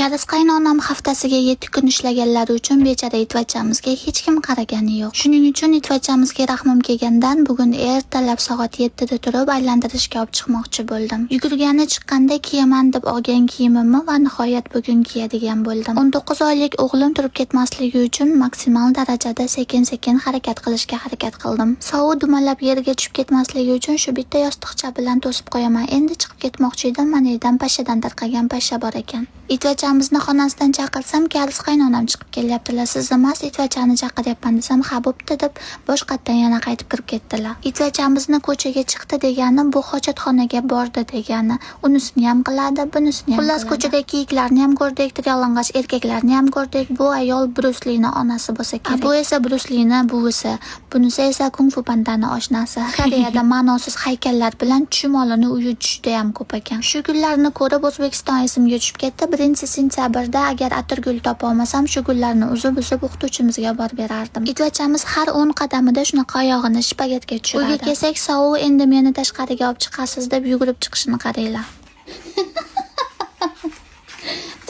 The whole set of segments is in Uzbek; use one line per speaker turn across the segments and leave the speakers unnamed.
Karis qaynonam haftasiga 7 kun ishlaganlari uchun bechara itvachchamizga hech kim qaragani yo'q. Shuning uchun itvachchamizga rahmim kelgandan bugun ertalab soat 7 da turib aylantirishga olib chiqmoqchi bo'ldim. Yugurgani chiqqanda kiyaman deb olgan kiyimimni va nihoyat bugun kiyadigan bo'ldim. 19 oylik o'g'lim turib ketmasligi uchun maksimal darajada sekin-sekin harakat qilishga harakat qildim. Sovuq dumalab yerga tushib ketmasligi uchun shu bitta yostiqcha bilan to'sib qo'yaman. Endi chiqib ketmoqchi edim, manidan pashadan tarqagan pasha bor ekan. Itvachamizni xonasidan chaqirsam, Karis qaynonam chiqib kelyaptilar. Siz emas, itvachani chaqiryapman desam, ha bo'pti deb boshqatdan yana qaytib kirib ketdilar. Itvachamizni ko'chaga chiqdi degani bu hojatxonaga bordi degani. Unisini ham qiladi, bunisini ham. Xullas ko'chadagi kiyiklarni ham ko'rdik, tiryalang'och erkaklarni ham ko'rdik. Bu ayol Bruce Lee'ning onasi bo'lsa kerak. Bu esa Bruce Lee'ning buvisi. Bunisi esa Kung Fu Pandani oshnasi. Koreyada ma'nosiz haykallar bilan chumolini uyi juda ham ko'p ekan. Shu kunlarni ko'rib O'zbekiston esimga tushib ketdi. 1-sentyabrda agar atirgul topa olmasam, shu gullarni uzib o'qituvchimizga borib berardim. Itvachamiz har 10 qadamida shunaqa oyog'ini shpagatga tushiradi. Uyga kelsak, sovuq endi meni tashqariga olib chiqasiz deb yugurib chiqishini qaranglar.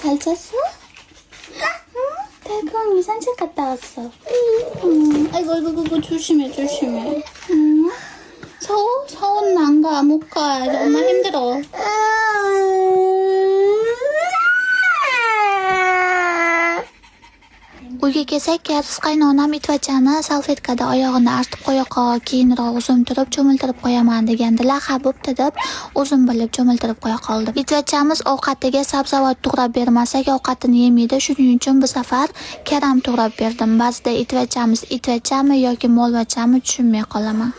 Chalchasi? 달콩이 산책 갔다 왔어. 아이고, 조심해. 서운은 안 가, 못 가. 엄마 힘들어. Uyga kelsak, Karis qaynonam itvachani salfetkada oyog'ini artib qo'ya qol, keyinroq o'zim turib cho'miltirib qo'yaman degandilar. Ha bo'pti deb o'zim bilib cho'miltirib qo'ya qoldim. Itvachamiz ovqatiga sabzavot to'g'rab bermasak ovqatini yemaydi. Shuning uchun bu safar karam to'g'rab berdim. Ba'zida itvachamiz itvachami yoki molvachami tushunmay qolaman.